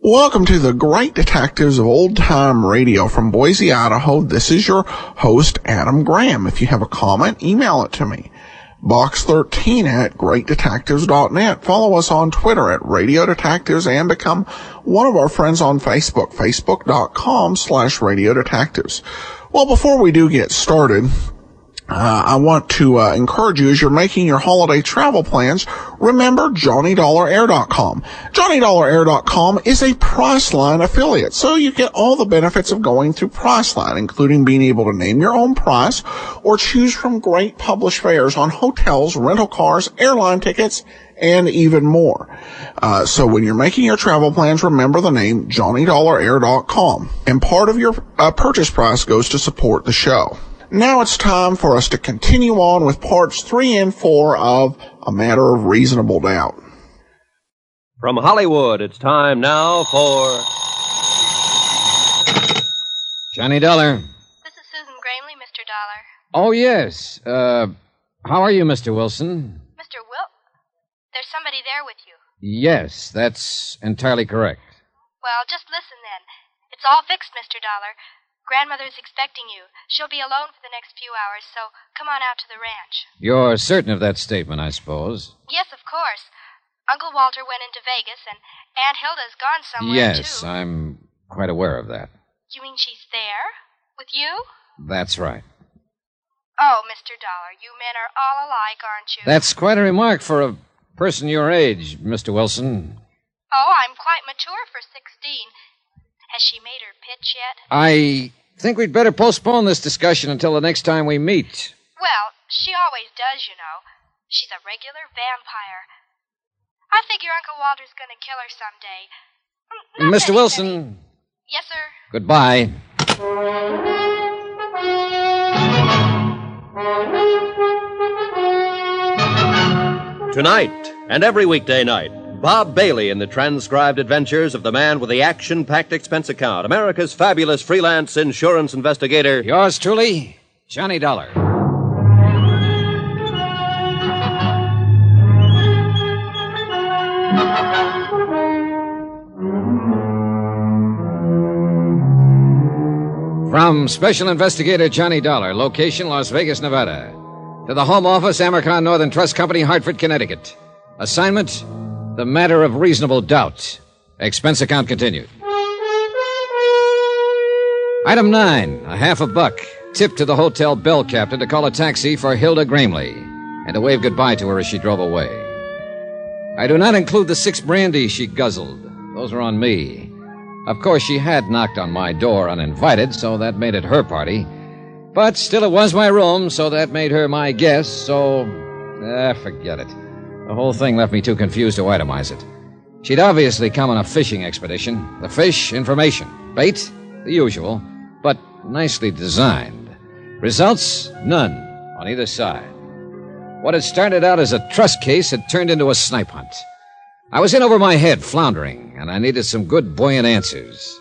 Welcome to the Great Detectives of Old Time Radio from Boise, Idaho. This is your host, Adam Graham. If you have a comment, email it to me. Box13 at greatdetectives.net. Follow us on Twitter at Radio Detectives and become one of our friends on Facebook, facebook.com/Radio Detectives. Well, before we do get started, I want to encourage you as you're making your holiday travel plans, remember JohnnyDollarAir.com. JohnnyDollarAir.com is a Priceline affiliate, so you get all the benefits of going through Priceline, including being able to name your own price or choose from great published fares on hotels, rental cars, airline tickets, and even more. So when you're making your travel plans, remember the name JohnnyDollarAir.com, and part of your purchase price goes to support the show. Now it's time for us to continue on with parts 3 and 4 of A Matter of Reasonable Doubt. From Hollywood, it's time now for... Johnny Dollar. This is Susan Gramley, Mr. Dollar. Oh, yes. How are you, Mr. Wilson? Mr. There's somebody there with you. Yes, that's entirely correct. Well, just listen then. It's all fixed, Mr. Dollar. Grandmother's expecting you. She'll be alone for the next few hours, so come on out to the ranch. You're certain of that statement, I suppose? Yes, of course. Uncle Walter went into Vegas, and Aunt Hilda's gone somewhere, yes, too. I'm quite aware of that. You mean she's there? With you? That's right. Oh, Mr. Dollar, you men are all alike, aren't you? That's quite a remark for a person your age, Mr. Wilson. Oh, I'm quite mature for 16. Has she made her pitch yet? I think we'd better postpone this discussion until the next time we meet. Well, she always does, you know. She's a regular vampire. I figure Uncle Walter's going to kill her someday. Mr. Wilson. Yes, sir? Goodbye. Tonight and every weekday night, Bob Bailey in the transcribed adventures of the man with the action-packed expense account, America's fabulous freelance insurance investigator. Yours truly, Johnny Dollar. From Special Investigator Johnny Dollar, location Las Vegas, Nevada, to the Home Office, Amercon Northern Trust Company, Hartford, Connecticut. Assignment: The Matter of Reasonable Doubt. Expense account continued. Item 9, $50. Tip to the hotel bell captain to call a taxi for Hilda Gramley and to wave goodbye to her as she drove away. I do not include the 6 brandies she guzzled. Those are on me. Of course, she had knocked on my door uninvited, so that made it her party. But still, it was my room, so that made her my guest, so... forget it. The whole thing left me too confused to itemize it. She'd obviously come on a fishing expedition. The fish, information. Bait, the usual, but nicely designed. Results, none on either side. What had started out as a trust case had turned into a snipe hunt. I was in over my head, floundering, and I needed some good, buoyant answers.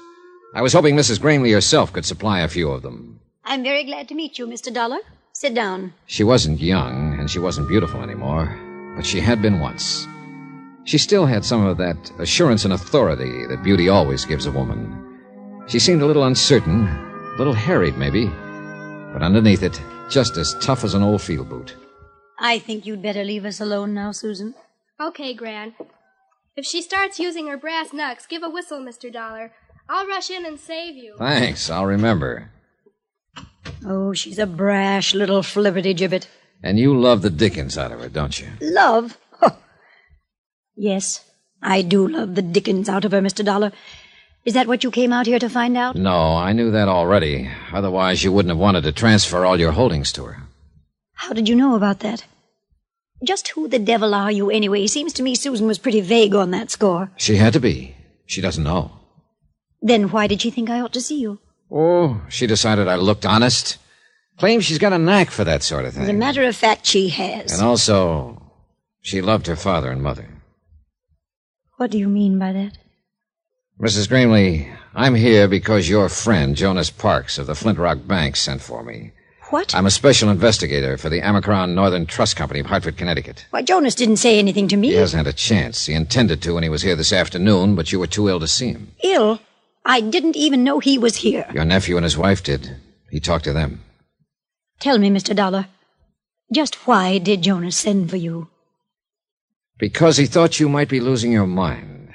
I was hoping Mrs. Gramley herself could supply a few of them. I'm very glad to meet you, Mr. Dollar. Sit down. She wasn't young, and she wasn't beautiful anymore, but she had been once. She still had some of that assurance and authority that beauty always gives a woman. She seemed a little uncertain, a little harried, maybe, but underneath it, just as tough as an old field boot. I think you'd better leave us alone now, Susan. Okay, Gran. If she starts using her brass knucks, give a whistle, Mr. Dollar. I'll rush in and save you. Thanks, I'll remember. Oh, she's a brash little flibberty-gibbet. And you love the dickens out of her, don't you? Love? Oh. Yes, I do love the dickens out of her, Mr. Dollar. Is that what you came out here to find out? No, I knew that already. Otherwise, you wouldn't have wanted to transfer all your holdings to her. How did you know about that? Just who the devil are you, anyway? Seems to me Susan was pretty vague on that score. She had to be. She doesn't know. Then why did she think I ought to see you? Oh, she decided I looked honest. Claims she's got a knack for that sort of thing. As a matter of fact, she has. And also, she loved her father and mother. What do you mean by that? Mrs. Gramley, I'm here because your friend, Jonas Parks of the Flint Rock Bank, sent for me. What? I'm a special investigator for the Amicron Northern Trust Company of Hartford, Connecticut. Why, Jonas didn't say anything to me. He hasn't had a chance. He intended to when he was here this afternoon, but you were too ill to see him. Ill? I didn't even know he was here. Your nephew and his wife did. He talked to them. Tell me, Mr. Dollar, just why did Jonas send for you? Because he thought you might be losing your mind.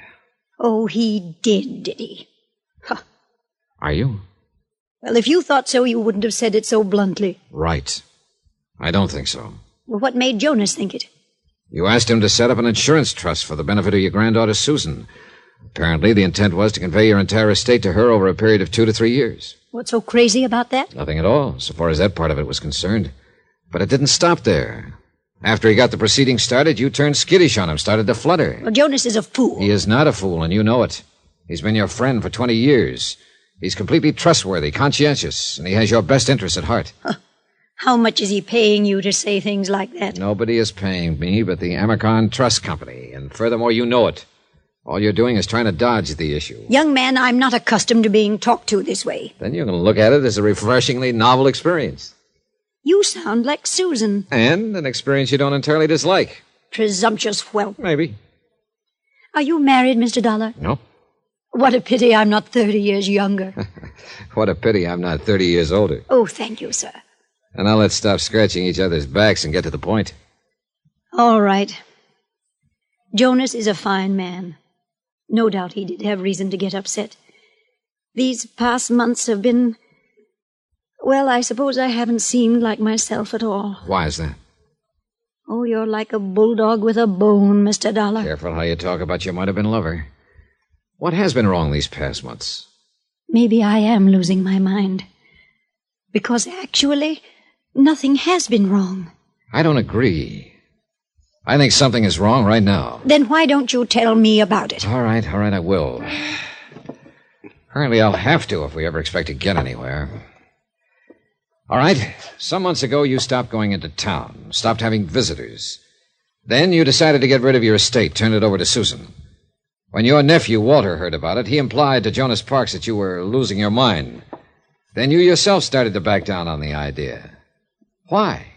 Oh, he did he? Huh. Are you? Well, if you thought so, you wouldn't have said it so bluntly. Right. I don't think so. Well, what made Jonas think it? You asked him to set up an insurance trust for the benefit of your granddaughter, Susan. Apparently, the intent was to convey your entire estate to her over a period of 2 to 3 years. What's so crazy about that? Nothing at all, so far as that part of it was concerned. But it didn't stop there. After he got the proceedings started, you turned skittish on him, started to flutter. Well, Jonas is a fool. He is not a fool, and you know it. He's been your friend for 20 years. He's completely trustworthy, conscientious, and he has your best interests at heart. Huh. How much is he paying you to say things like that? Nobody is paying me but the Amicron Trust Company, and furthermore, you know it. All you're doing is trying to dodge the issue. Young man, I'm not accustomed to being talked to this way. Then you can look at it as a refreshingly novel experience. You sound like Susan. And an experience you don't entirely dislike. Presumptuous whelp. Maybe. Are you married, Mr. Dollar? No. What a pity I'm not 30 years younger. What a pity I'm not 30 years older. Oh, thank you, sir. And now let's stop scratching each other's backs and get to the point. All right. Jonas is a fine man. No doubt he did have reason to get upset. These past months have been... Well, I suppose I haven't seemed like myself at all. Why is that? Oh, you're like a bulldog with a bone, Mr. Dollar. Careful how you talk about your might-have-been lover. What has been wrong these past months? Maybe I am losing my mind. Because actually, nothing has been wrong. I don't agree. I think something is wrong right now. Then why don't you tell me about it? All right, I will. Apparently I'll have to if we ever expect to get anywhere. All right, some months ago you stopped going into town, stopped having visitors. Then you decided to get rid of your estate, turn it over to Susan. When your nephew, Walter, heard about it, he implied to Jonas Parks that you were losing your mind. Then you yourself started to back down on the idea. Why?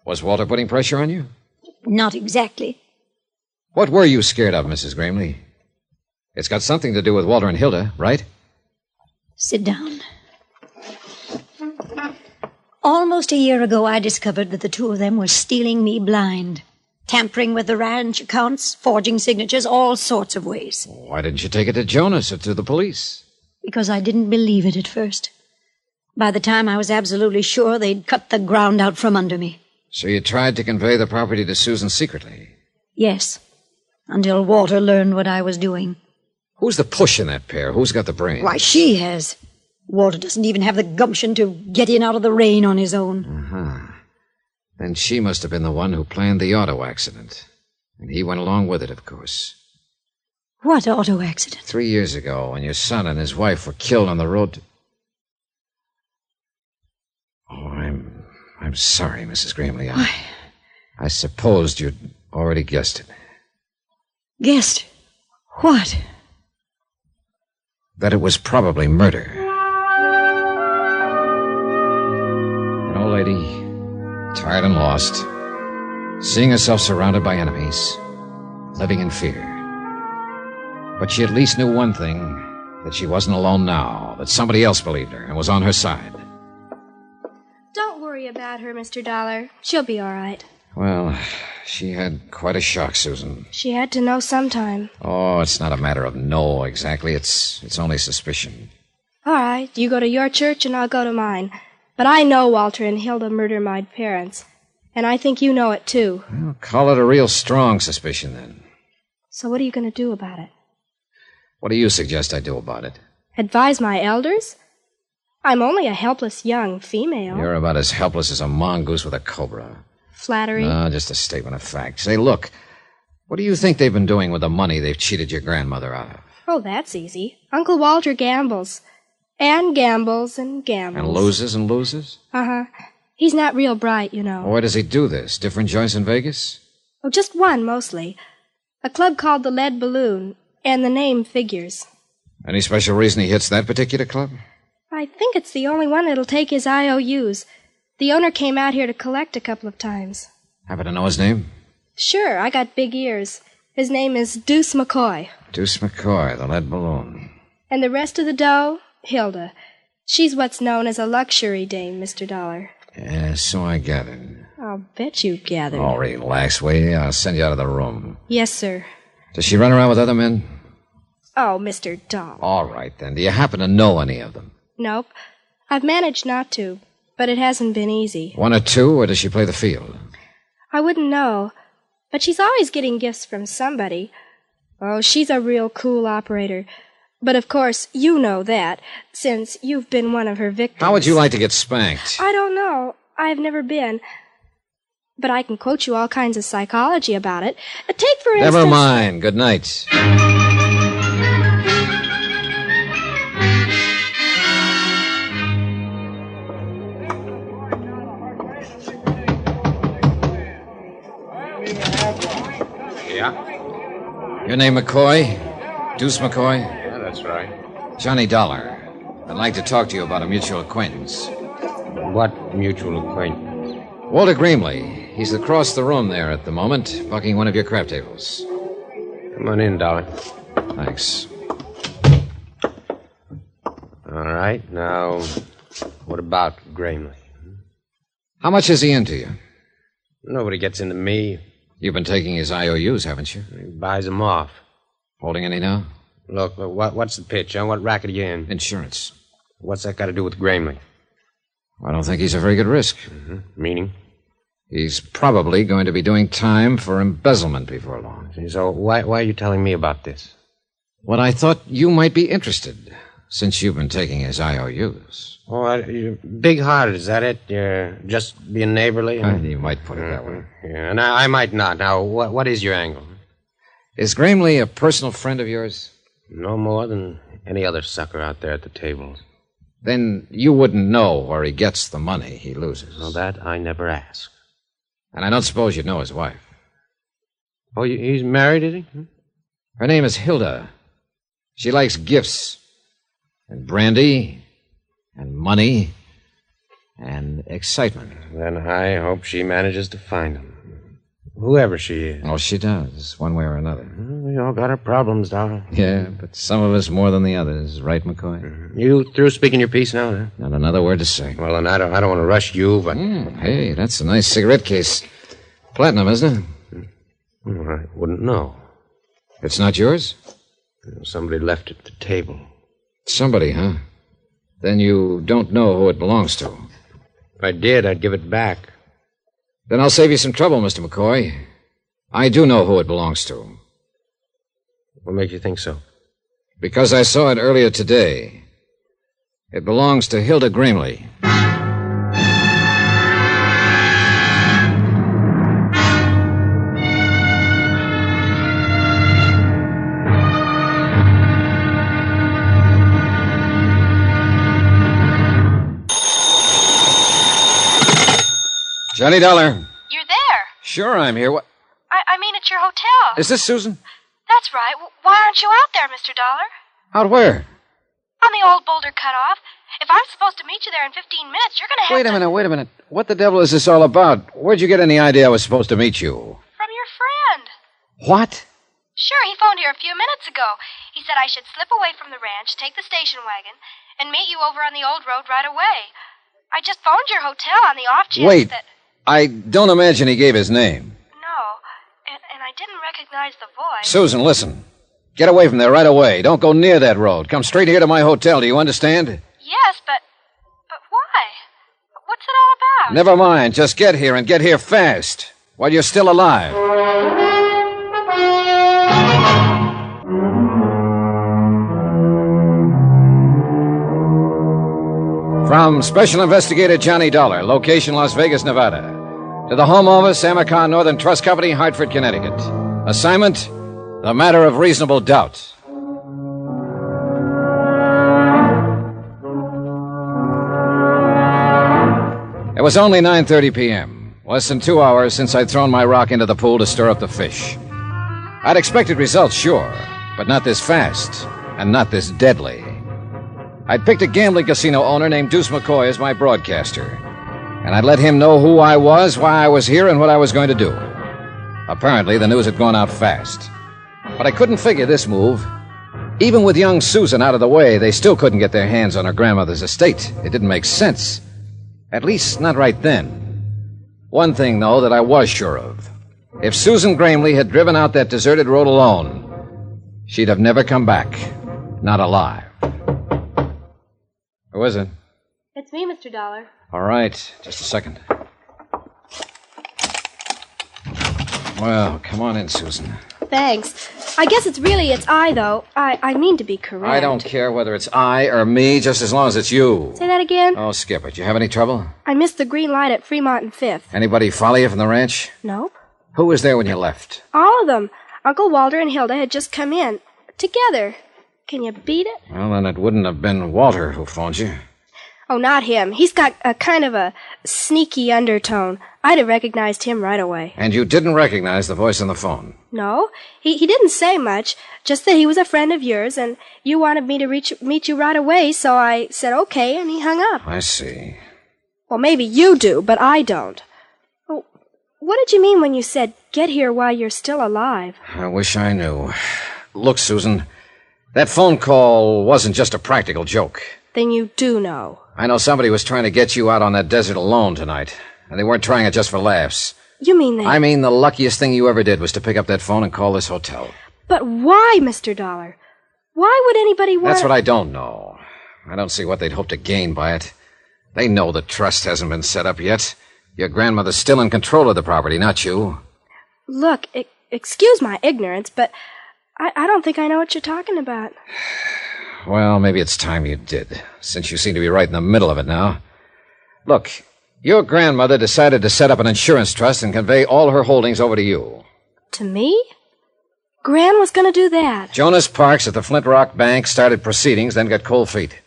Was Walter putting pressure on you? Not exactly. What were you scared of, Mrs. Gramley? It's got something to do with Walter and Hilda, right? Sit down. Almost a year ago, I discovered that the two of them were stealing me blind. Tampering with the ranch accounts, forging signatures, all sorts of ways. Why didn't you take it to Jonas or to the police? Because I didn't believe it at first. By the time I was absolutely sure, they'd cut the ground out from under me. So you tried to convey the property to Susan secretly? Yes, until Walter learned what I was doing. Who's the push in that pair? Who's got the brains? Why, she has. Walter doesn't even have the gumption to get in out of the rain on his own. Uh-huh. Then she must have been the one who planned the auto accident. And he went along with it, of course. What auto accident? 3 years ago, when your son and his wife were killed on the road to... Oh, I'm sorry, Mrs. Gramley. I supposed you'd already guessed it. Guessed? What? That it was probably murder. An old lady, tired and lost, seeing herself surrounded by enemies, living in fear. But she at least knew one thing, that she wasn't alone now, that somebody else believed her and was on her side. Don't worry about her, Mr. Dollar. She'll be all right. Well, she had quite a shock, Susan. She had to know sometime. Oh, it's not a matter of know exactly. It's only suspicion. All right, you go to your church and I'll go to mine. But I know Walter and Hilda murdered my parents. And I think you know it, too. Well, call it a real strong suspicion, then. So what are you going to do about it? What do you suggest I do about it? Advise my elders? I'm only a helpless young female. You're about as helpless as a mongoose with a cobra. Flattery? No, just a statement of fact. Say, look, what do you think they've been doing with the money they've cheated your grandmother out of? Oh, that's easy. Uncle Walter gambles. And gambles and gambles. And loses and loses? Uh-huh. He's not real bright, you know. Where does he do this? Different joints in Vegas? Oh, just one, mostly. A club called the Lead Balloon, and the name figures. Any special reason he hits that particular club? I think it's the only one that'll take his IOUs. The owner came out here to collect a couple of times. Happen to know his name? Sure, I got big ears. His name is Deuce McCoy. Deuce McCoy, the Lead Balloon. And the rest of the dough? Hilda. She's what's known as a luxury dame, Mr. Dollar. Yeah, so I gathered. I'll bet you gathered. Oh, relax, will you? I'll send you out of the room. Yes, sir. Does she run around with other men? Oh, Mr. Dollar. All right, then. Do you happen to know any of them? Nope. I've managed not to, but it hasn't been easy. One or two, or does she play the field? I wouldn't know, but she's always getting gifts from somebody. Oh, she's a real cool operator. But of course, you know that, since you've been one of her victims. How would you like to get spanked? I don't know. I've never been. But I can quote you all kinds of psychology about it. Take, for instance... Never mind. Good night. Yeah? Your name McCoy? Deuce McCoy? Yeah, that's right. Johnny Dollar. I'd like to talk to you about a mutual acquaintance. What mutual acquaintance? Walter Grimley. He's across the room there at the moment, bucking one of your crap tables. Come on in, darling. Thanks. All right, now, what about Gramley? How much is he into you? Nobody gets into me. You've been taking his IOUs, haven't you? He buys them off. Holding any now? Look, what's the pitch, huh? What racket are you in? Insurance. What's that got to do with Gramley? I don't think he's a very good risk. Mm-hmm. Meaning? He's probably going to be doing time for embezzlement before long. So why are you telling me about this? Well, I thought you might be interested, since you've been taking his IOUs. Oh, you're big-hearted, is that it? You're just being neighborly? You might put it that way. Yeah, and I might not. Now, what is your angle? Is Gramley a personal friend of yours? No more than any other sucker out there at the table. Then you wouldn't know where he gets the money he loses. Well, that I never ask. And I don't suppose you'd know his wife. Oh, he's married, is he? Her name is Hilda. She likes gifts and brandy and money and excitement. Then I hope she manages to find him. Whoever she is. Oh, she does, one way or another. We all got our problems, darling. Yeah, but some of us more than the others, right, McCoy? You through speaking your piece now, huh? Not another word to say. Well, then I don't want to rush you, but... Hey, that's a nice cigarette case. Platinum, isn't it? I wouldn't know. It's not yours? Somebody left it at the table. Somebody, huh? Then you don't know who it belongs to. If I did, I'd give it back. Then I'll save you some trouble, Mr. McCoy. I do know who it belongs to. What makes you think so? Because I saw it earlier today. It belongs to Hilda Gramley. Johnny Dollar. You're there. Sure, I'm here. What? I mean, at your hotel. Is this Susan? That's right. Why aren't you out there, Mr. Dollar? Out where? On the old boulder cutoff. If I'm supposed to meet you there in 15 minutes, you're going to have Wait a minute. What the devil is this all about? Where'd you get any idea I was supposed to meet you? From your friend. What? Sure, he phoned here a few minutes ago. He said I should slip away from the ranch, take the station wagon, and meet you over on the old road right away. I just phoned your hotel on the off chance that... I don't imagine he gave his name. No, and I didn't recognize the voice. Susan, listen. Get away from there right away. Don't go near that road. Come straight here to my hotel. Do you understand? Yes, but why? What's it all about? Never mind. Just get here and get here fast while you're still alive. From Special Investigator Johnny Dollar, location Las Vegas, Nevada, to the Home Office, Amercon Northern Trust Company, Hartford, Connecticut. Assignment, The Matter of Reasonable Doubt. It was only 9:30 p.m., less than 2 hours since I'd thrown my rock into the pool to stir up the fish. I'd expected results, sure, but not this fast, and not this deadly. I'd picked a gambling casino owner named Deuce McCoy as my broadcaster, and I'd let him know who I was, why I was here, and what I was going to do. Apparently, the news had gone out fast. But I couldn't figure this move. Even with young Susan out of the way, they still couldn't get their hands on her grandmother's estate. It didn't make sense. At least, not right then. One thing, though, that I was sure of. If Susan Gramley had driven out that deserted road alone, she'd have never come back. Not alive. Who is it? It's me, Mr. Dollar. All right, just a second. Well, come on in, Susan. Thanks. I guess it's I, though. I mean to be correct. I don't care whether it's I or me, just as long as it's you. Say that again? Oh, skip it. You have any trouble? I missed the green light at Fremont and 5th. Anybody follow you from the ranch? Nope. Who was there when you left? All of them. Uncle Walter and Hilda had just come in. Together. Can you beat it? Well, then it wouldn't have been Walter who phoned you. Oh, not him. He's got a kind of a sneaky undertone. I'd have recognized him right away. And you didn't recognize the voice on the phone? No. He didn't say much, just that he was a friend of yours, and you wanted me to meet you right away, so I said okay, and he hung up. I see. Well, maybe you do, but I don't. Oh, what did you mean when you said, get here while you're still alive? I wish I knew. Look, Susan, that phone call wasn't just a practical joke. Then you do know. I know somebody was trying to get you out on that desert alone tonight, and they weren't trying it just for laughs. You mean they... I mean the luckiest thing you ever did was to pick up that phone and call this hotel. But why, Mr. Dollar? Why would anybody want... That's what I don't know. I don't see what they'd hope to gain by it. They know the trust hasn't been set up yet. Your grandmother's still in control of the property, not you. Look, excuse my ignorance, but I don't think I know what you're talking about. Well, maybe it's time you did, since you seem to be right in the middle of it now. Look, your grandmother decided to set up an insurance trust and convey all her holdings over to you. To me? Gran was going to do that. Jonas Parks at the Flint Rock Bank started proceedings, then got cold feet.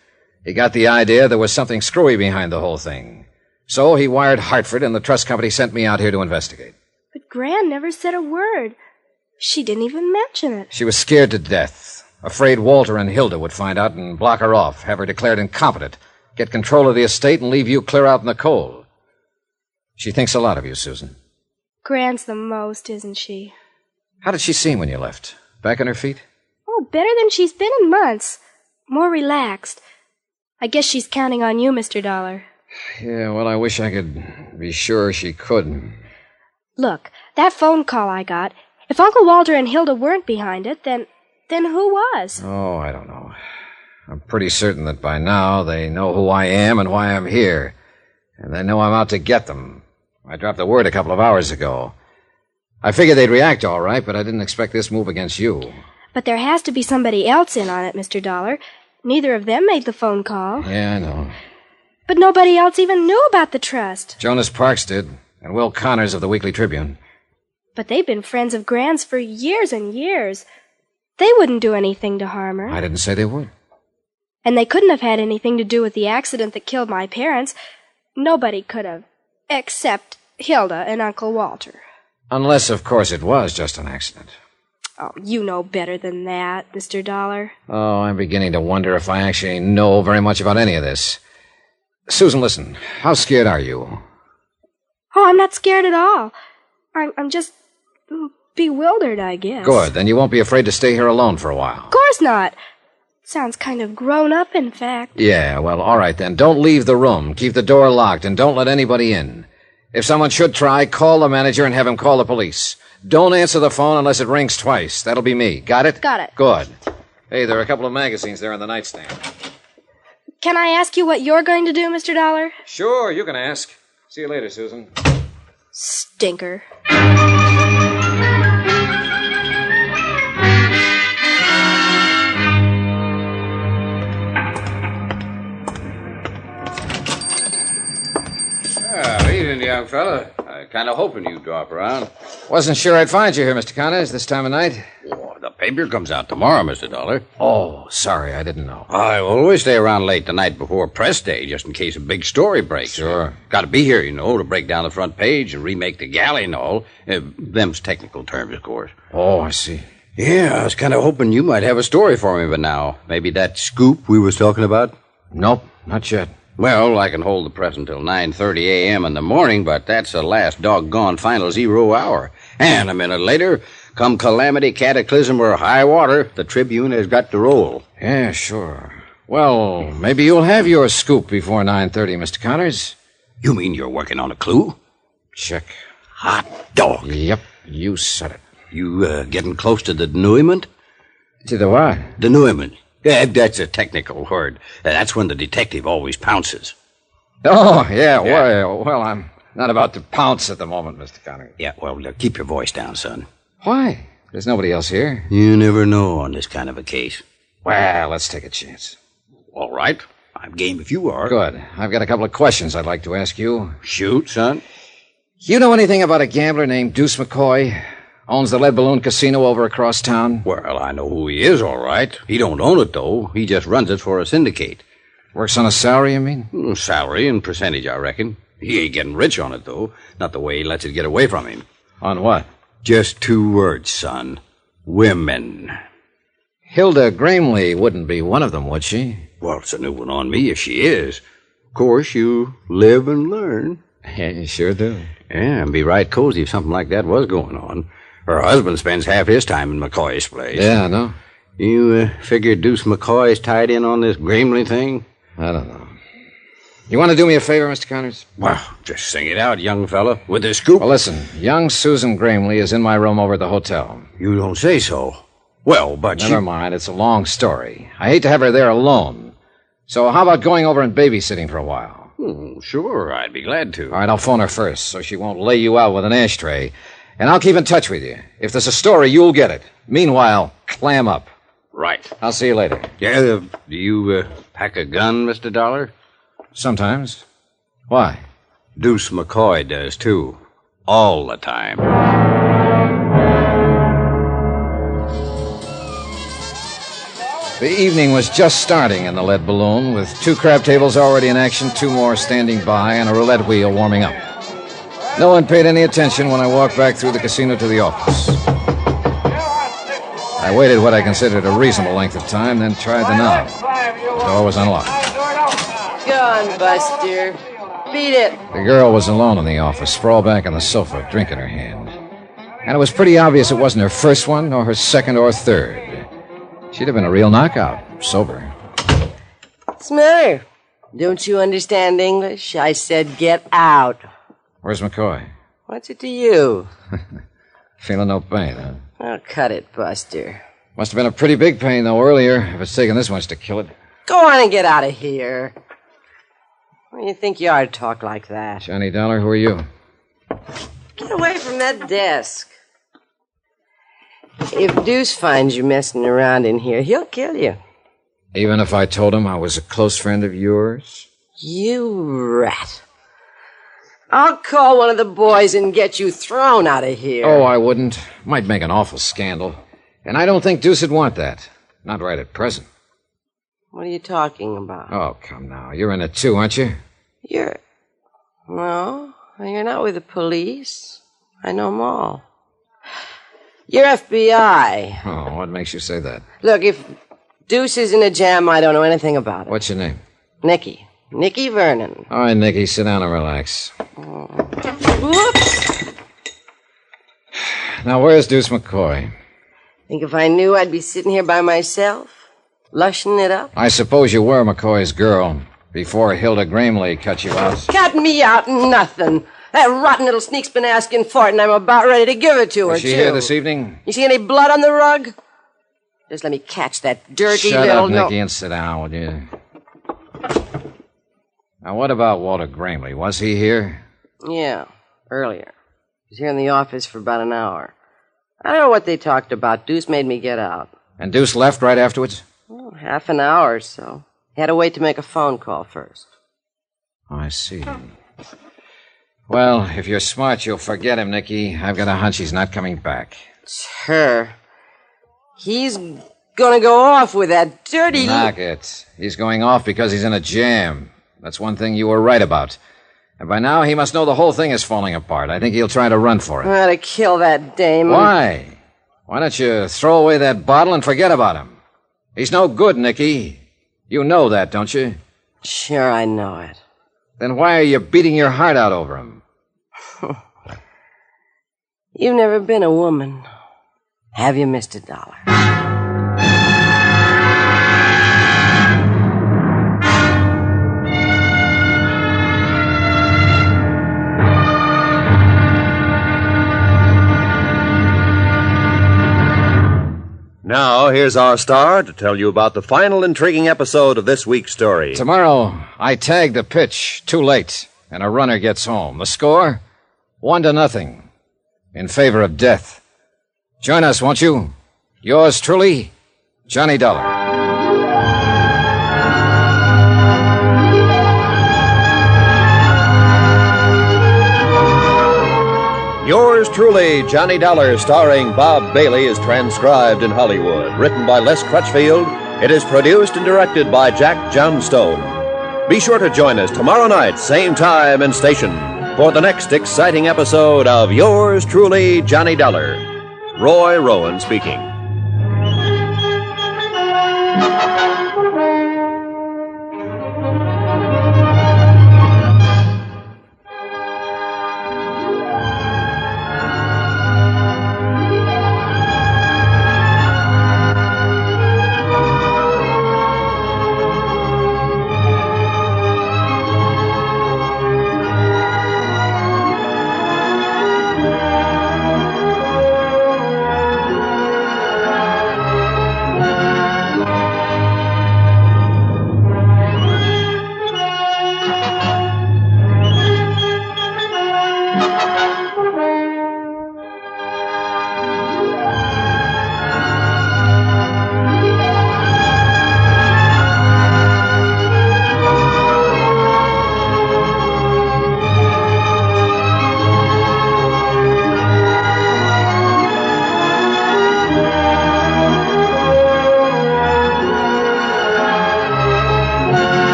He got the idea there was something screwy behind the whole thing. So he wired Hartford, and the trust company sent me out here to investigate. But Gran never said a word. She didn't even mention it. She was scared to death. Afraid Walter and Hilda would find out and block her off, have her declared incompetent, get control of the estate, and leave you clear out in the cold. She thinks a lot of you, Susan. Gran's the most, isn't she? How did she seem when you left? Back on her feet? Oh, better than she's been in months. More relaxed. I guess she's counting on you, Mr. Dollar. Yeah, well, I wish I could be sure she could. Look, that phone call I got, if Uncle Walter and Hilda weren't behind it, then who was? Oh, I don't know. I'm pretty certain that by now they know who I am and why I'm here. And they know I'm out to get them. I dropped the word a couple of hours ago. I figured they'd react all right, but I didn't expect this move against you. But there has to be somebody else in on it, Mr. Dollar. Neither of them made the phone call. Yeah, I know. But nobody else even knew about the trust. Jonas Parks did, and Will Connors of the Weekly Tribune. But they've been friends of Gran's for years and years. They wouldn't do anything to harm her. I didn't say they would. And they couldn't have had anything to do with the accident that killed my parents. Nobody could have. Except Hilda and Uncle Walter. Unless, of course, it was just an accident. Oh, you know better than that, Mr. Dollar. Oh, I'm beginning to wonder if I actually know very much about any of this. Susan, listen. How scared are you? Oh, I'm not scared at all. I'm just bewildered, I guess. Good. Then you won't be afraid to stay here alone for a while. Of course not. Sounds kind of grown up, in fact. Yeah, well, all right then. Don't leave the room. Keep the door locked and don't let anybody in. If someone should try, call the manager and have him call the police. Don't answer the phone unless it rings twice. That'll be me. Got it? Got it. Good. Hey, there are a couple of magazines there on the nightstand. Can I ask you what you're going to do, Mr. Dollar? Sure, you can ask. See you later, Susan. Stinker. Evening, young fella. I kind of hoping you'd drop around. Wasn't sure I'd find you here, Mr. Connors, this time of night. Oh, The paper comes out tomorrow, Mr. Dollar. Oh, sorry, I didn't know. I always stay around late the night before press day, just in case a big story breaks. Sure. Got to be here, to break down the front page and remake the galley and all. Them's technical terms, of course. Oh, I see. Yeah, I was kind of hoping you might have a story for me by now. Maybe that scoop we was talking about? Nope, not yet. Well, I can hold the press until 9:30 a.m. in the morning, but that's the last doggone final 0 hour. And a minute later, come calamity, cataclysm, or high water, the Tribune has got to roll. Yeah, sure. Well, maybe you'll have your scoop before 9:30, Mr. Connors. You mean you're working on a clue? Check. Hot dog. Yep, you said it. You getting close to the denouement? To the what? Denouement. Yeah, that's a technical word. That's when the detective always pounces. Oh, yeah. Well, I'm not about to pounce at the moment, Mr. Connors. Yeah, well, keep your voice down, son. Why? There's nobody else here. You never know on this kind of a case. Well, let's take a chance. All right. I'm game if you are. Good. I've got a couple of questions I'd like to ask you. Shoot, son. You know anything about a gambler named Deuce McCoy? Owns the Lead Balloon Casino over across town? Well, I know who he is, all right. He don't own it, though. He just runs it for a syndicate. Works on a salary, you mean? Salary and percentage, I reckon. He ain't getting rich on it, though. Not the way he lets it get away from him. On what? Just 2 words, son. Women. Hilda Gramley wouldn't be one of them, would she? Well, it's a new one on me if she is. Of course, you live and learn. Yeah, you sure do. Yeah, and be right cozy if something like that was going on. Her husband spends half his time in McCoy's place. Yeah, I know. You figure Deuce McCoy's tied in on this Gramley thing? I don't know. You want to do me a favor, Mr. Connors? Well, just sing it out, young fella, with the scoop. Well, listen, young Susan Gramley is in my room over at the hotel. You don't say so. Well, but Never mind, it's a long story. I hate to have her there alone. So how about going over and babysitting for a while? Sure, I'd be glad to. All right, I'll phone her first so she won't lay you out with an ashtray. And I'll keep in touch with you. If there's a story, you'll get it. Meanwhile, clam up. Right. I'll see you later. Yeah, do you pack a gun, Mr. Dollar? Sometimes. Why? Deuce McCoy does, too. All the time. The evening was just starting in the Lead Balloon, with 2 crab tables already in action, 2 more standing by, and a roulette wheel warming up. No one paid any attention when I walked back through the casino to the office. I waited what I considered a reasonable length of time, then tried the knob. The door was unlocked. Go on, Buster. Beat it. The girl was alone in the office, sprawled back on the sofa, a drink in her hand. And it was pretty obvious it wasn't her first one, nor her second or third. She'd have been a real knockout, sober. What's the matter? Don't you understand English? I said get out. Where's McCoy? What's it to you? Feeling no pain, huh? Oh, cut it, Buster. Must have been a pretty big pain, though, earlier, if it's taken this much to kill it. Go on and get out of here. What do you think you are to talk like that? Johnny Dollar, who are you? Get away from that desk. If Deuce finds you messing around in here, he'll kill you. Even if I told him I was a close friend of yours? You rat. I'll call one of the boys and get you thrown out of here. Oh, I wouldn't. Might make an awful scandal. And I don't think Deuce would want that. Not right at present. What are you talking about? Oh, come now. You're in it too, aren't you? No, you're not with the police. I know them all. You're FBI. Oh, what makes you say that? Look, if Deuce is in a jam, I don't know anything about it. What's your name? Nicky. Nicky Vernon. All right, Nicky, sit down and relax. Whoops. Now, where's Deuce McCoy? Think if I knew I'd be sitting here by myself, lushing it up? I suppose you were McCoy's girl before Hilda Gramley cut you out. Cut me out, nothing. That rotten little sneak's been asking for it, and I'm about ready to give it to her, Was she too. here this evening? You see any blood on the rug? Just let me catch that dirty Shut little... up, Nicky, and sit down, will you? Now, what about Walter Gramley? Was he here? Yeah, earlier. He was here in the office for about an hour. I don't know what they talked about. Deuce made me get out. And Deuce left right afterwards? Half an hour or so. He had to wait to make a phone call first. I see. Well, if you're smart, you'll forget him, Nicky. I've got a hunch he's not coming back. It's her. He's gonna go off with that dirty... Knock it. He's going off because he's in a jam. That's one thing you were right about. And by now, he must know the whole thing is falling apart. I think he'll try to run for it. I ought to kill that dame. Why? Why don't you throw away that bottle and forget about him? He's no good, Nicky. You know that, don't you? Sure, I know it. Then why are you beating your heart out over him? You've never been a woman, have you, Mr. Dollar? Now, here's our star to tell you about the final intriguing episode of this week's story. Tomorrow, I tag the pitch too late, and a runner gets home. The score? 1-0. In favor of death. Join us, won't you? Yours truly, Johnny Dollar. Yours truly, Johnny Dollar, starring Bob Bailey, is transcribed in Hollywood. Written by Les Crutchfield, it is produced and directed by Jack Johnstone. Be sure to join us tomorrow night, same time and station, for the next exciting episode of Yours truly, Johnny Dollar. Roy Rowan speaking.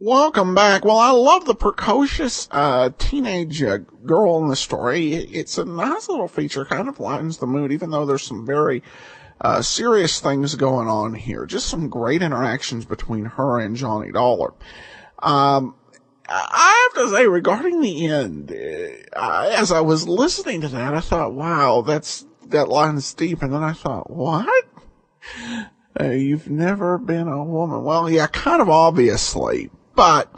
Welcome back. Well, I love the precocious teenage girl in the story. It's a nice little feature, kind of lightens the mood, even though there's some very serious things going on here. Just some great interactions between her and Johnny Dollar. I have to say, regarding the end, as I was listening to that, I thought, wow, that line's deep. And then I thought, what? You've never been a woman. Well, yeah, kind of obviously. But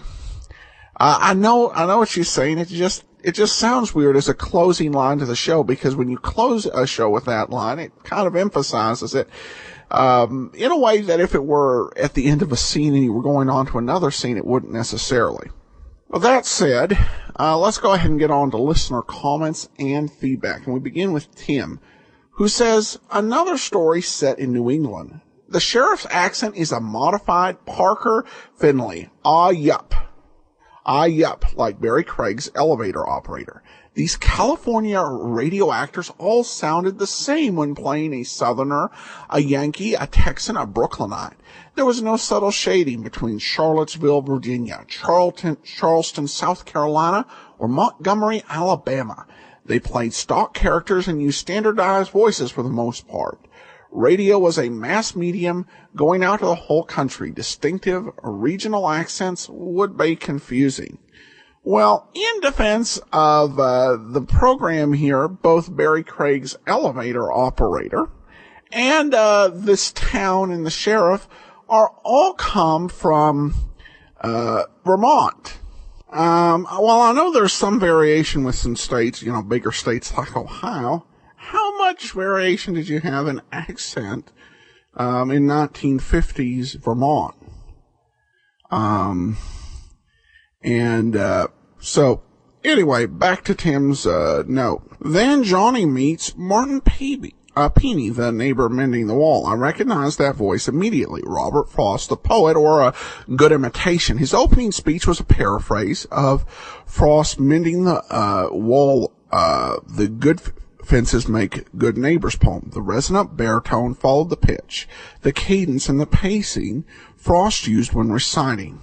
I know what she's saying. It just sounds weird as a closing line to the show, because when you close a show with that line, it kind of emphasizes it in a way that if it were at the end of a scene and you were going on to another scene, it wouldn't necessarily. Well, that said, let's go ahead and get on to listener comments and feedback. And we begin with Tim, who says, another story set in New England. The sheriff's accent is a modified Parker Finley. Ah, yup. Ah, yup, like Barry Craig's elevator operator. These California radio actors all sounded the same when playing a Southerner, a Yankee, a Texan, a Brooklynite. There was no subtle shading between Charlottesville, Virginia, Charleston, South Carolina, or Montgomery, Alabama. They played stock characters and used standardized voices for the most part. Radio was a mass medium going out to the whole country. Distinctive regional accents would be confusing. Well, in defense of the program here, both Barry Craig's elevator operator and this town and the sheriff are all come from Vermont. Well, I know there's some variation with some states, bigger states like Ohio. How much variation did you have in accent in 1950s Vermont? So anyway, back to Tim's note. Then Johnny meets Martin Peavy. Peony, the neighbor mending the wall. I recognized that voice immediately. Robert Frost, the poet, or a good imitation. His opening speech was a paraphrase of Frost mending the wall, the good fences make good neighbors poem. The resonant baritone followed the pitch, the cadence and the pacing Frost used when reciting.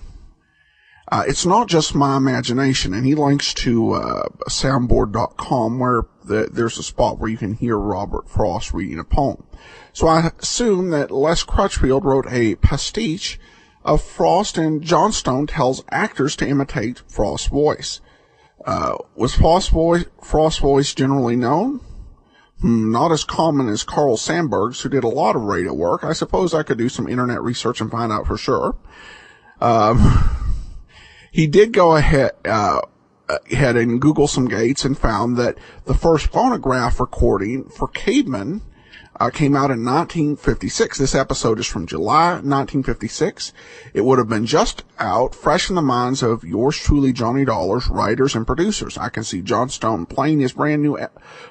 It's not just my imagination, and he links to soundboard.com where there's a spot where you can hear Robert Frost reading a poem. So I assume that Les Crutchfield wrote a pastiche of Frost, and Johnstone tells actors to imitate Frost's voice. Was Frost's voice generally known? Not as common as Carl Sandburg's, who did a lot of radio work. I suppose I could do some internet research and find out for sure. He did go ahead and Google some dates and found that the first phonograph recording for Caveman came out in 1956. This episode is from July 1956. It would have been just out, fresh in the minds of yours truly, Johnny Dollars, writers and producers. I can see Johnstone playing his brand new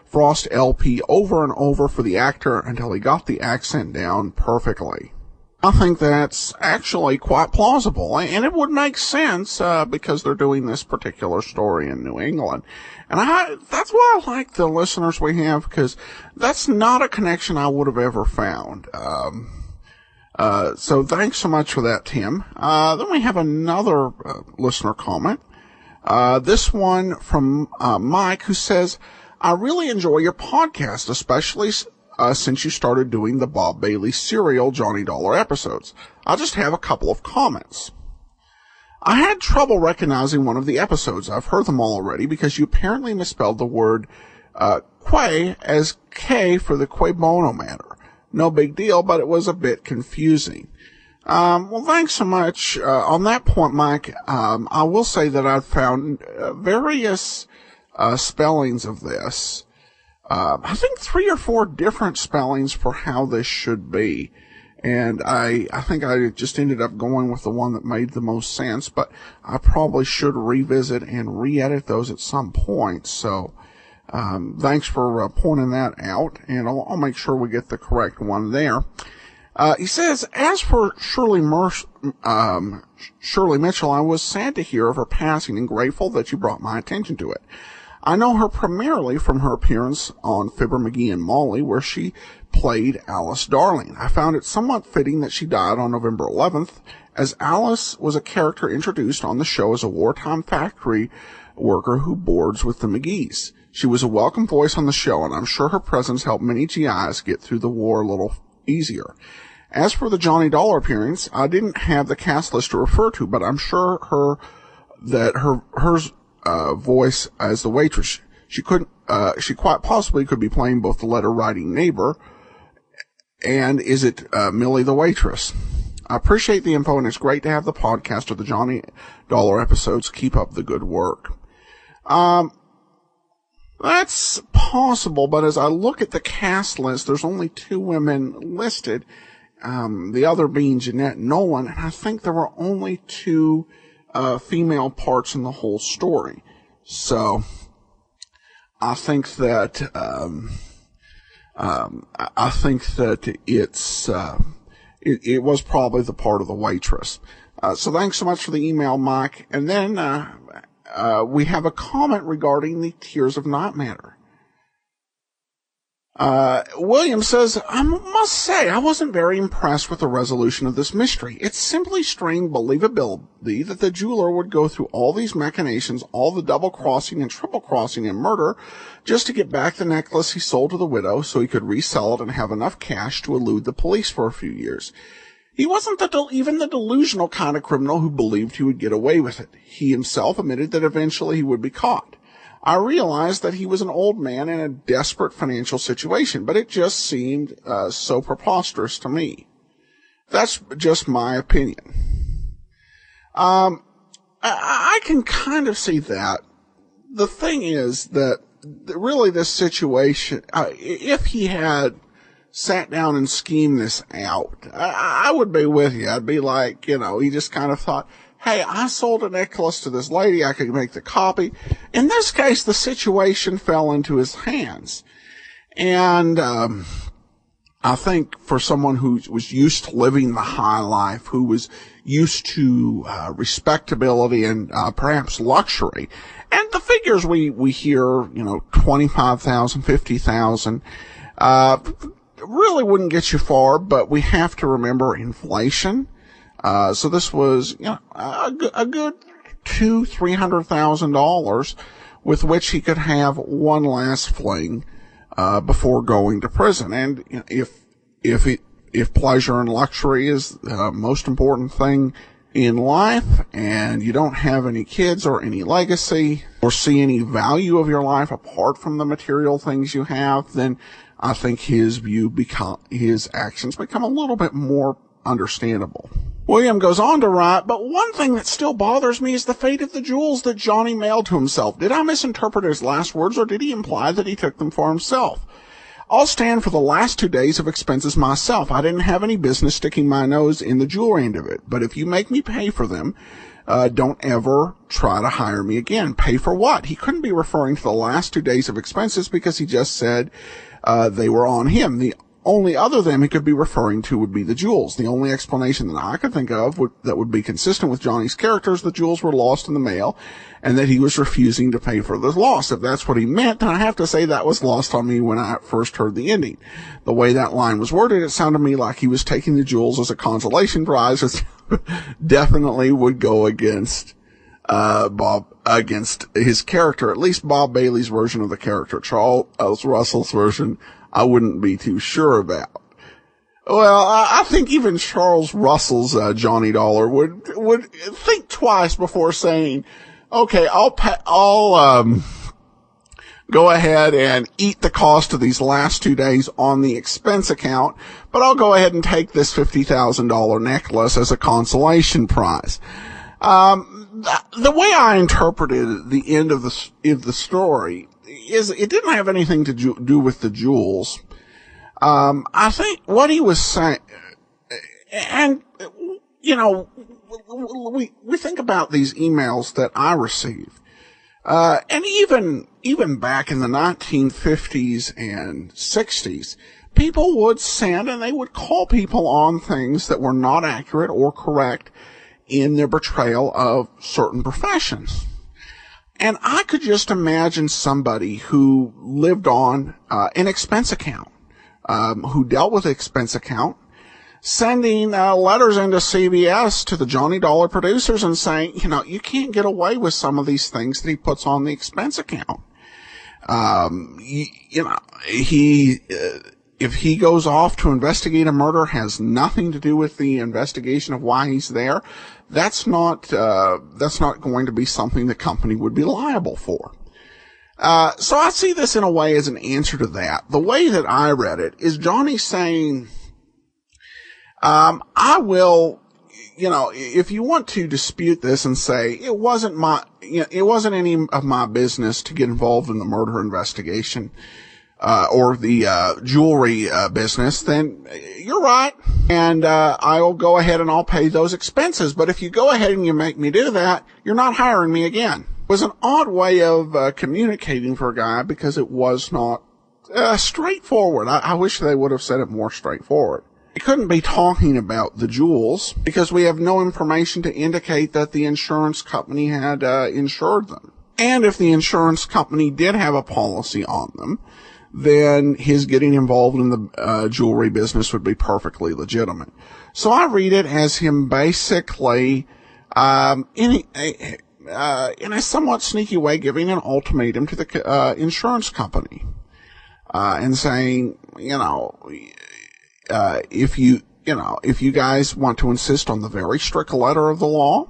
Frost LP over and over for the actor until he got the accent down perfectly. I think that's actually quite plausible, and it would make sense because they're doing this particular story in New England. And that's why I like the listeners we have, because that's not a connection I would have ever found. So thanks so much for that, Tim. Then we have another listener comment. This one from Mike, who says, I really enjoy your podcast, especially since you started doing the Bob Bailey serial Johnny Dollar episodes. I'll just have a couple of comments. I had trouble recognizing one of the episodes. I've heard them all already because you apparently misspelled the word Quay as K for the Quay Bono matter. No big deal, but it was a bit confusing. Well, thanks so much. On that point, Mike, I will say that I've found various spellings of this. I think 3 or 4 different spellings for how this should be. And I think I just ended up going with the one that made the most sense, but I probably should revisit and re-edit those at some point. So, thanks for pointing that out, and I'll make sure we get the correct one there. He says, as for Shirley Mitchell, I was sad to hear of her passing and grateful that you brought my attention to it. I know her primarily from her appearance on Fibber McGee and Molly, where she played Alice Darling. I found it somewhat fitting that she died on November 11th, as Alice was a character introduced on the show as a wartime factory worker who boards with the McGees. She was a welcome voice on the show, and I'm sure her presence helped many GIs get through the war a little easier. As for the Johnny Dollar appearance, I didn't have the cast list to refer to, but I'm sure her voice as the waitress. She quite possibly could be playing both the letter writing neighbor and is it Millie the waitress. I appreciate the info, and it's great to have the podcast of the Johnny Dollar episodes. Keep up the good work. That's possible, but as I look at the cast list, there's only 2 women listed, the other being Jeanette Nolan, and I think there were only 2 female parts in the whole story. So I think that it was probably the part of the waitress. So thanks so much for the email, Mike. And then we have a comment regarding the Tears of Night matter. William says, I must say, I wasn't very impressed with the resolution of this mystery. It simply strained believability that the jeweler would go through all these machinations, all the double-crossing and triple-crossing and murder, just to get back the necklace he sold to the widow so he could resell it and have enough cash to elude the police for a few years. He wasn't even the delusional kind of criminal who believed he would get away with it. He himself admitted that eventually he would be caught. I realized that he was an old man in a desperate financial situation, but it just seemed so preposterous to me. That's just my opinion. I can kind of see that. The thing is that really this situation, if he had sat down and schemed this out, I would be with you. I'd be like, he just kind of thought, hey, I sold a necklace to this lady. I could make the copy. In this case, the situation fell into his hands. And I think for someone who was used to living the high life, who was used to respectability and perhaps luxury, and the figures we hear, 25,000, 50,000, really wouldn't get you far, but we have to remember inflation. So this was, a good $200,000-$300,000 with which he could have one last fling, before going to prison. And if pleasure and luxury is the most important thing in life, and you don't have any kids or any legacy or see any value of your life apart from the material things you have, then I think his actions become a little bit more understandable. William goes on to write, but one thing that still bothers me is the fate of the jewels that Johnny mailed to himself. Did I misinterpret his last words, or did he imply that he took them for himself? I'll stand for the last 2 days of expenses myself. I didn't have any business sticking my nose in the jewelry end of it. But if you make me pay for them, don't ever try to hire me again. Pay for what? He couldn't be referring to the last 2 days of expenses because he just said they were on him. The only other them he could be referring to would be the jewels. The only explanation that I could think of that would be consistent with Johnny's character is the jewels were lost in the mail and that he was refusing to pay for the loss. If that's what he meant, then I have to say that was lost on me when I first heard the ending. The way that line was worded, it sounded to me like he was taking the jewels as a consolation prize, which definitely would go against against his character, at least Bob Bailey's version of the character. Charles Russell's version, I wouldn't be too sure about. Well, I think even Charles Russell's Johnny Dollar would think twice before saying, okay, I'll go ahead and eat the cost of these last 2 days on the expense account, but I'll go ahead and take this $50,000 necklace as a consolation prize. The way I interpreted the end of the story is it didn't have anything to do with the jewels. I think what he was saying, and, we think about these emails that I received, and even back in the 1950s and 60s, people would send and they would call people on things that were not accurate or correct in their portrayal of certain professions. And I could just imagine somebody who lived on an expense account, who dealt with an expense account, sending letters into CBS to the Johnny Dollar producers and saying, you can't get away with some of these things that he puts on the expense account. If he goes off to investigate a murder, has nothing to do with the investigation of why he's there, that's not going to be something the company would be liable for. So I see this in a way as an answer to that. The way that I read it is Johnny saying, I will, if you want to dispute this and say it wasn't any of my business to get involved in the murder investigation, or the jewelry business, then you're right, and I'll go ahead and I'll pay those expenses. But if you go ahead and you make me do that, you're not hiring me again. It was an odd way of communicating for a guy because it was not straightforward. I wish they would have said it more straightforward. He couldn't be talking about the jewels because we have no information to indicate that the insurance company had insured them. And if the insurance company did have a policy on them, then his getting involved in the jewelry business would be perfectly legitimate. So I read it as him basically, in a somewhat sneaky way, giving an ultimatum to the insurance company, and saying, if you guys want to insist on the very strict letter of the law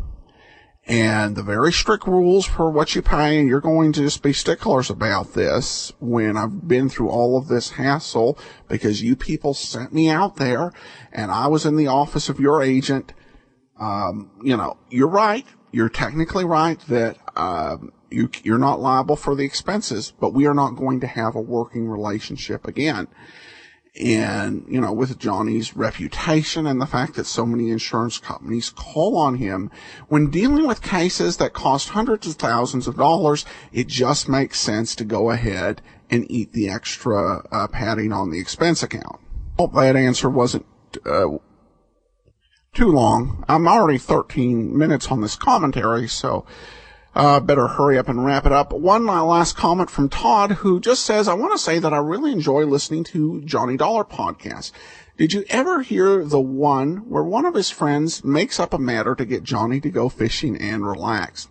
and the very strict rules for what you pay, and you're going to just be sticklers about this when I've been through all of this hassle because you people sent me out there and I was in the office of your agent, you're right. You're technically right that, you're not liable for the expenses, but we are not going to have a working relationship again. And, with Johnny's reputation and the fact that so many insurance companies call on him when dealing with cases that cost hundreds of thousands of dollars, it just makes sense to go ahead and eat the extra padding on the expense account. Hope that answer wasn't too long. I'm already 13 minutes on this commentary, so better hurry up and wrap it up. One last comment from Todd, who just says, I want to say that I really enjoy listening to Johnny Dollar podcast. Did you ever hear the one where one of his friends makes up a matter to get Johnny to go fishing and relax?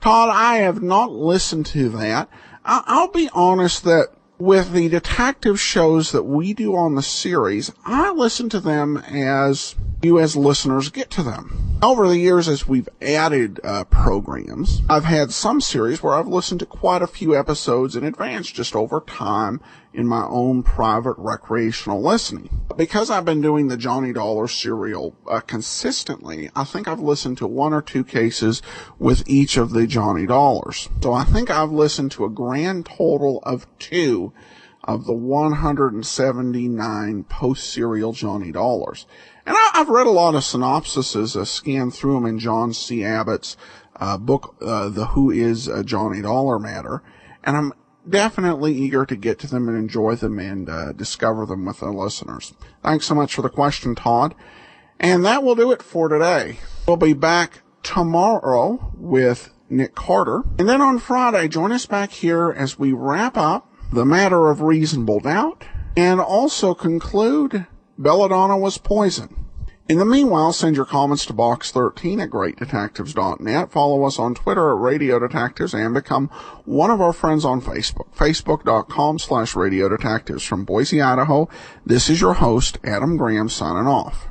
Todd, I have not listened to that. I'll be honest that with the detective shows that we do on the series, I listen to them as you as listeners get to them. Over the years, as we've added programs, I've had some series where I've listened to quite a few episodes in advance just over time in my own private recreational listening. Because I've been doing the Johnny Dollar serial consistently, I think I've listened to 1 or 2 cases with each of the Johnny Dollars. So I think I've listened to a grand total of 2 of the 179 post-serial Johnny Dollars. And I've read a lot of synopsises, scanned through them in John C. Abbott's book, The Who Is Johnny Dollar Matter, and I'm definitely eager to get to them and enjoy them and discover them with the listeners. Thanks so much for the question, Todd. And that will do it for today. We'll be back tomorrow with Nick Carter. And then on Friday, join us back here as we wrap up The Matter of Reasonable Doubt and also conclude Belladonna Was Poison. In the meanwhile, send your comments to box13 at greatdetectives.net. Follow us on Twitter at Radio Detectives and become one of our friends on Facebook, facebook.com/Radio Detectives. From Boise, Idaho, this is your host, Adam Graham, signing off.